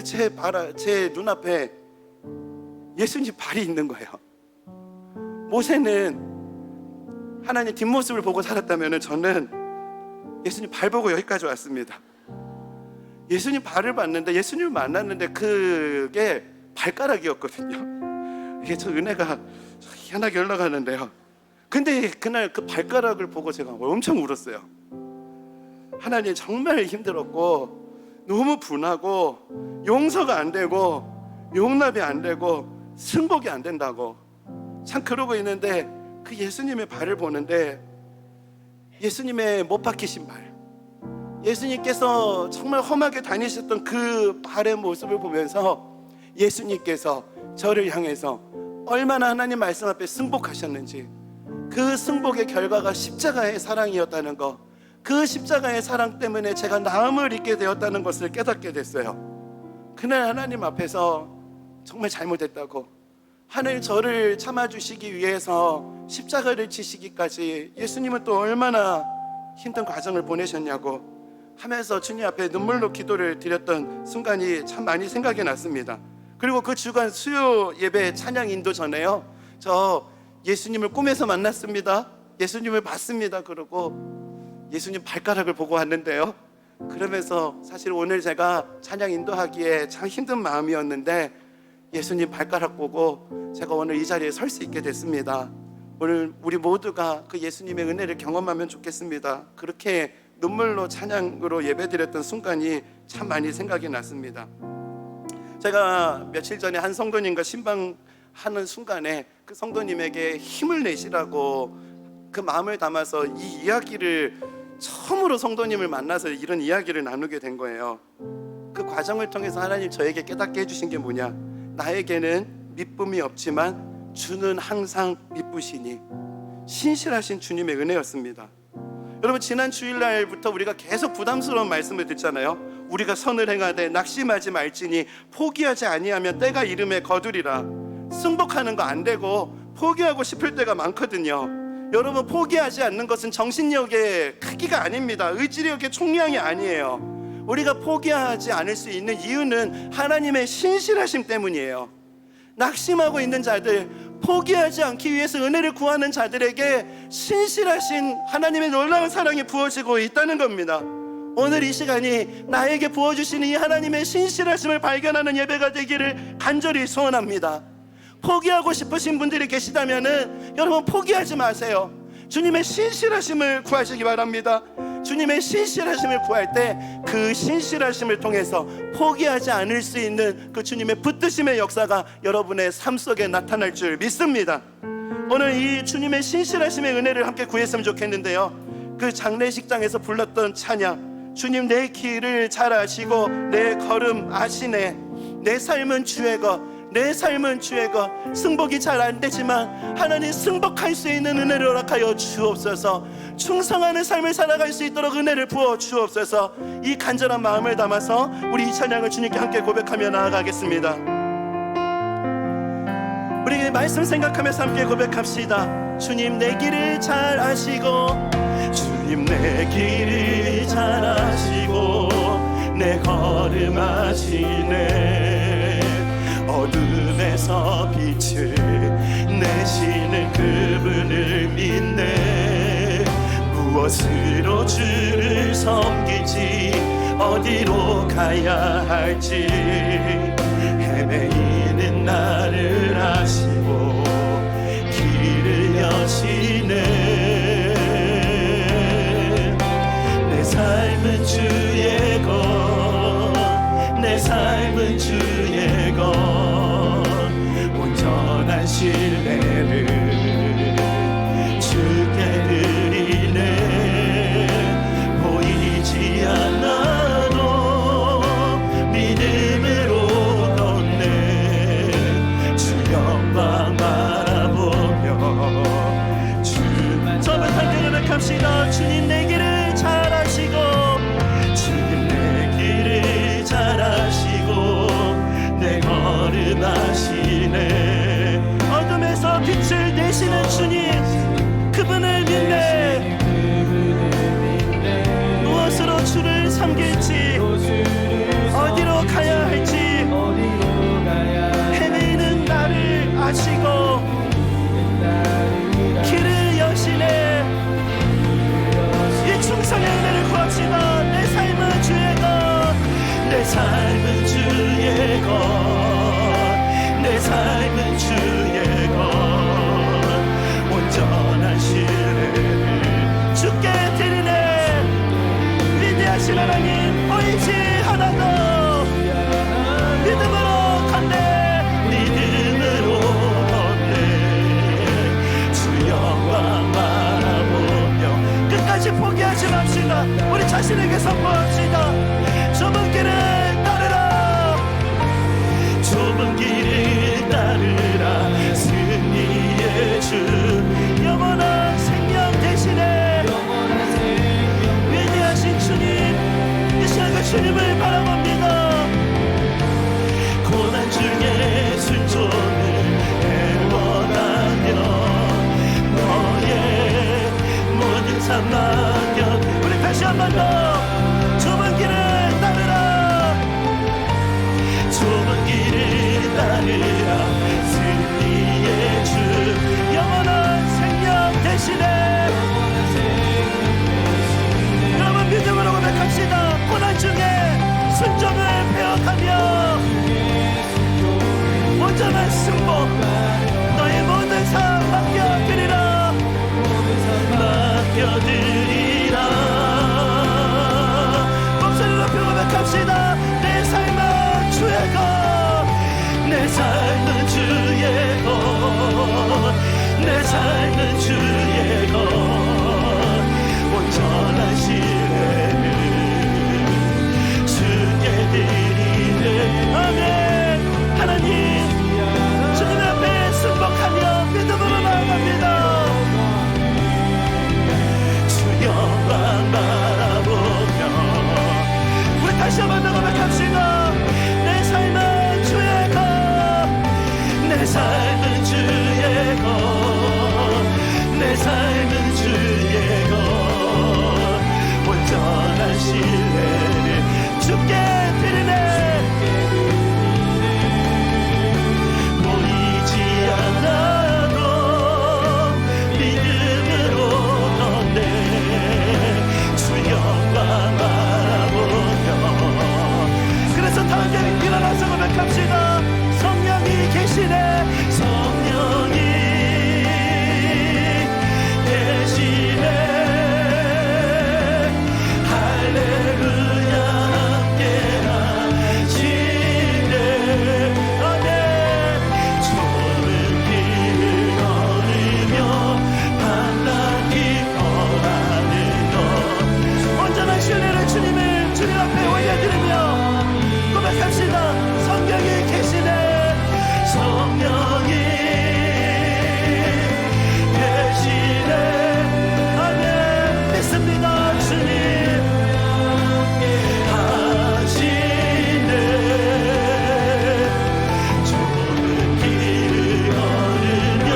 제 눈앞에 예수님 발이 있는 거예요. 모세는 하나님 뒷모습을 보고 살았다면 저는 예수님 발 보고 여기까지 왔습니다. 예수님 발을 봤는데, 예수님을 만났는데 그게 발가락이었거든요. 이게 저 은혜가 희한하게 흘러가는데요, 근데 그날 그 발가락을 보고 제가 엄청 울었어요. 하나님 정말 힘들었고 너무 분하고 용서가 안 되고 용납이 안 되고 승복이 안 된다고 참 그러고 있는데, 그 예수님의 발을 보는데 예수님의 못 박히신 발, 예수님께서 정말 험하게 다니셨던 그 발의 모습을 보면서 예수님께서 저를 향해서 얼마나 하나님 말씀 앞에 승복하셨는지, 그 승복의 결과가 십자가의 사랑이었다는 거, 그 십자가의 사랑 때문에 제가 나음을 입게 되었다는 것을 깨닫게 됐어요. 그날 하나님 앞에서 정말 잘못했다고, 하늘 저를 참아주시기 위해서 십자가를 지시기까지 예수님은 또 얼마나 힘든 과정을 보내셨냐고 하면서 주님 앞에 눈물로 기도를 드렸던 순간이 참 많이 생각이 났습니다. 그리고 그 주간 수요 예배 찬양 인도 전에요, 저 예수님을 꿈에서 만났습니다, 예수님을 봤습니다, 그러고 예수님 발가락을 보고 왔는데요, 그러면서 사실 오늘 제가 찬양 인도하기에 참 힘든 마음이었는데 예수님 발가락 보고 제가 오늘 이 자리에 설 수 있게 됐습니다. 오늘 우리 모두가 그 예수님의 은혜를 경험하면 좋겠습니다. 그렇게 눈물로 찬양으로 예배드렸던 순간이 참 많이 생각이 났습니다. 제가 며칠 전에 한 성도님과 신방하는 순간에 그 성도님에게 힘을 내시라고 그 마음을 담아서 이 이야기를 처음으로 성도님을 만나서 이런 이야기를 나누게 된 거예요. 그 과정을 통해서 하나님 저에게 깨닫게 해주신 게 뭐냐, 나에게는 미쁨이 없지만 주는 항상 미쁘시니, 신실하신 주님의 은혜였습니다. 여러분, 지난 주일날부터 우리가 계속 부담스러운 말씀을 듣잖아요. 우리가 선을 행하되 낙심하지 말지니 포기하지 아니하면 때가 이름에 거두리라. 승복하는 거 안 되고 포기하고 싶을 때가 많거든요. 여러분, 포기하지 않는 것은 정신력의 크기가 아닙니다. 의지력의 총량이 아니에요. 우리가 포기하지 않을 수 있는 이유는 하나님의 신실하심 때문이에요. 낙심하고 있는 자들, 포기하지 않기 위해서 은혜를 구하는 자들에게 신실하신 하나님의 놀라운 사랑이 부어지고 있다는 겁니다. 오늘 이 시간이 나에게 부어주시는 이 하나님의 신실하심을 발견하는 예배가 되기를 간절히 소원합니다. 포기하고 싶으신 분들이 계시다면 여러분, 포기하지 마세요. 주님의 신실하심을 구하시기 바랍니다. 주님의 신실하심을 구할 때 그 신실하심을 통해서 포기하지 않을 수 있는 그 주님의 붙드심의 역사가 여러분의 삶 속에 나타날 줄 믿습니다. 오늘 이 주님의 신실하심의 은혜를 함께 구했으면 좋겠는데요, 그 장례식장에서 불렀던 찬양, 주님 내 길을 잘 아시고 내 걸음 아시네, 내 삶은 주의 것, 내 삶은 주의 것. 승복이 잘 안 되지만 하나님 승복할 수 있는 은혜를 허락하여 주옵소서. 충성하는 삶을 살아갈 수 있도록 은혜를 부어 주옵소서. 이 간절한 마음을 담아서 우리 이 찬양을 주님께 함께 고백하며 나아가겠습니다. 우리 말씀 생각하면서 함께 고백합시다. 주님 내 길을 잘 아시고, 주님 내 길을 잘 아시고 내 걸음 아시네, 어둠에서 빛을 내시는 그분을 믿네. 무엇으로 주를 섬기지 어디로 가야 할지 헤매이는 나를 아시고 길을 여시네. 내 삶은 주의 것, 내 삶은 주의 것, 온전한 신뢰를 주께 드리네. 보이지 않아도 믿음으로 걷네. 주 영광 바라보며 주만. 저만 함께 고백합시다. 주님 내 길을 잘 아시고, 주님 내 길을 잘 아시고 내 걸음 아시네. 어둠에서 빛을 내시는 주님, 그분을 믿네. 무엇으로 주를 섬길지 어디로 가야 할지 헤매이는 나를 아시고 길을 여시네. 이 충성의 은혜를 구합시다. 내 삶은 주의 것, 내 삶은 주의 것, 내 삶은 주의 것, 온전한 신뢰를 주께 드리네. 위대하신 하나님, 보이지 않아도 믿음으로 걷네, 믿음으로 걷네. 주 영광 바라보며 끝까지 포기하지 맙시다. 우리 자신에게 선포합시다. 좁은 길을 따르라, 좁은 길을 따르라. 승리의 주, 영원한 생명 대신에 위대하신 주님, 이 시간 주님을 바라봅니다. 고난 중에 순종을 애원하며 너의 모든 삶 맡겨. 우리 다시 한 번 더. 좁은 길을 따르라, 좁은 길을 따르라. 승리의 주, 영원한 생명 대신에. 여러분 믿음으로 고백합시다. 고난 중에 순종을 배워가며 온전한 승복, 너의 모든 삶 맡겨드리라. 주께 드리네. 보이지 않아도 믿음으로 걷네. 주 영광 바라보며. 그래서 다음에 일어나서 고백합시다. 성령이 계시네. 성령이 계시네. 할렐루야 함께 하시네. 아멘. 좁은 길을 걸으며 밤낮 기뻐하는 것. 온전한 신뢰를 주님 앞에 올려드리며 고백합시다. 성령이 계시네. 성령이 계시네. 아멘. 믿습니다. 주님 하시네. 좁은 길을 걸으며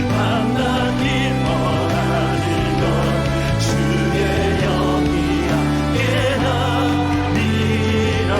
밤낮 기뻐하는 것. 주의 영이 함께하리라.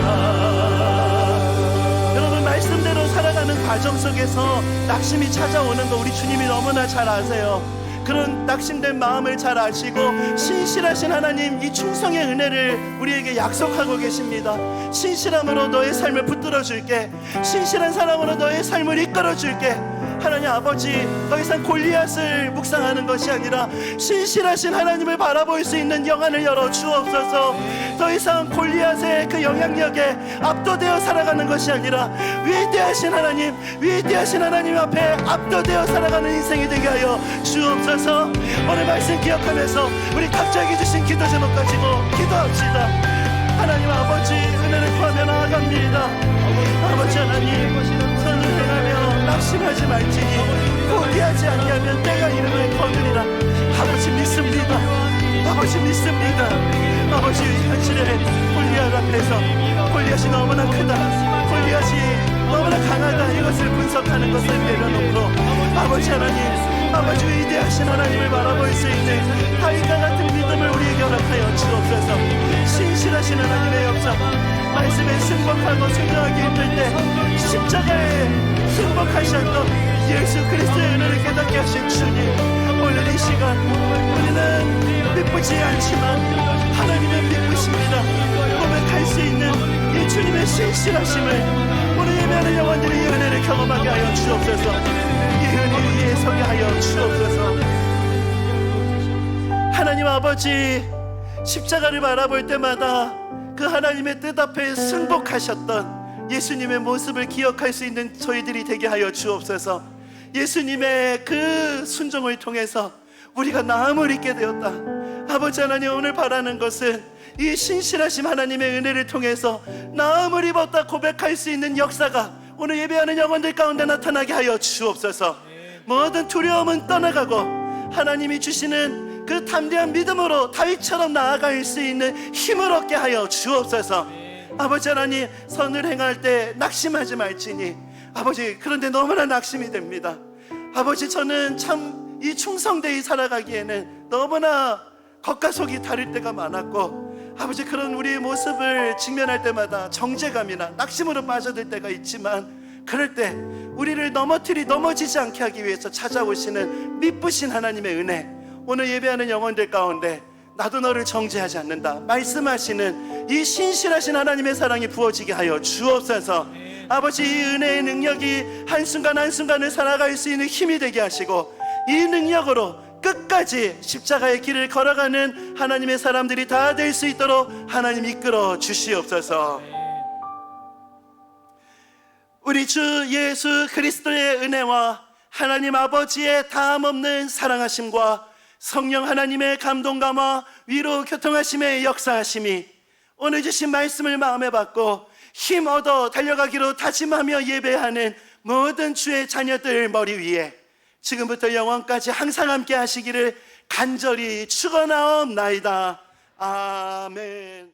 여러분, 말씀대로 살아가는 과정 속에서 낙심이 찾아오는 거 우리 주님이 너무나 잘 아세요. 그런 낙심된 마음을 잘 아시고 신실하신 하나님, 이 충성의 은혜를 우리에게 약속하고 계십니다. 신실함으로 너의 삶을 붙들어 줄게. 신실한 사람으로 너의 삶을 이끌어 줄게. 하나님 아버지, 더 이상 골리앗을 묵상하는 것이 아니라 신실하신 하나님을 바라볼 수 있는 영안을 열어 주옵소서. 더 이상 골리앗의 그 영향력에 압도되어 살아가는 것이 아니라 위대하신 하나님 앞에 압도되어 살아가는 인생이 되게 하여 주옵소서. 오늘 말씀 기억하면서 우리 각자에게 주신 기도 제목 가지고 기도합시다. 하나님 아버지, 은혜를 구하며 나아갑니다. 아버지 하나님, 선을 행하며 낙심하지 말지니 포기하지 않냐면 때가 이름을 거두리라. 아버지 믿습니다. 아버지 믿습니다. 아버지, 현실에 골리앗 앞에서 골리앗이 너무나 크다, 골리앗이 너무나 강하다, 이것을 분석하는 것을 내려놓고 아버지 하나님, 아버지 위대하신 하나님을 바라볼 수 있는 다윗과 같은 믿음을 우리에게 허락하여 주옵소서. 신실하신 하나님의 역사, 말씀에 승복하고 순종하기 힘들 때 십자가에 승복하셨던 예수 그리스도의 은혜를 깨닫게 하신 주님, 오늘 이 시간 우리는 믿지 않지만 하나님은 믿으십니다. 고백할 수 있는 이 주님의 신실하심을 오늘 예배하는 영혼들이 이 은혜를 경험하게 하여 주옵소서. 이 은혜 위에 서게 하여 주옵소서. 하나님 아버지, 십자가를 바라볼 때마다 그 하나님의 뜻 앞에 승복하셨던 예수님의 모습을 기억할 수 있는 저희들이 되게 하여 주옵소서. 예수님의 그 순종을 통해서 우리가 나음을 입게 되었다. 아버지 하나님, 오늘 바라는 것은 이 신실하심 하나님의 은혜를 통해서 나음을 입었다 고백할 수 있는 역사가 오늘 예배하는 영혼들 가운데 나타나게 하여 주옵소서. 모든 두려움은 떠나가고 하나님이 주시는 그 담대한 믿음으로 다윗처럼 나아갈 수 있는 힘을 얻게 하여 주옵소서. 아버지 하나님, 선을 행할 때 낙심하지 말지니 아버지, 그런데 너무나 낙심이 됩니다. 아버지, 저는 참 이 충성되이 살아가기에는 너무나 겉과 속이 다를 때가 많았고 아버지, 그런 우리의 모습을 직면할 때마다 정죄감이나 낙심으로 빠져들 때가 있지만 그럴 때 우리를 넘어지지 않게 하기 위해서 찾아오시는 미쁘신 하나님의 은혜, 오늘 예배하는 영혼들 가운데 나도 너를 정죄하지 않는다 말씀하시는 이 신실하신 하나님의 사랑이 부어지게 하여 주옵소서. 아버지, 이 은혜의 능력이 한순간 한순간을 살아갈 수 있는 힘이 되게 하시고 이 능력으로 끝까지 십자가의 길을 걸어가는 하나님의 사람들이 다 될 수 있도록 하나님 이끌어 주시옵소서. 우리 주 예수 그리스도의 은혜와 하나님 아버지의 다함없는 사랑하심과 성령 하나님의 감동감화 위로 교통하심의 역사하심이 오늘 주신 말씀을 마음에 받고 힘 얻어 달려가기로 다짐하며 예배하는 모든 주의 자녀들 머리 위에 지금부터 영원까지 항상 함께 하시기를 간절히 축원하옵나이다. 아멘.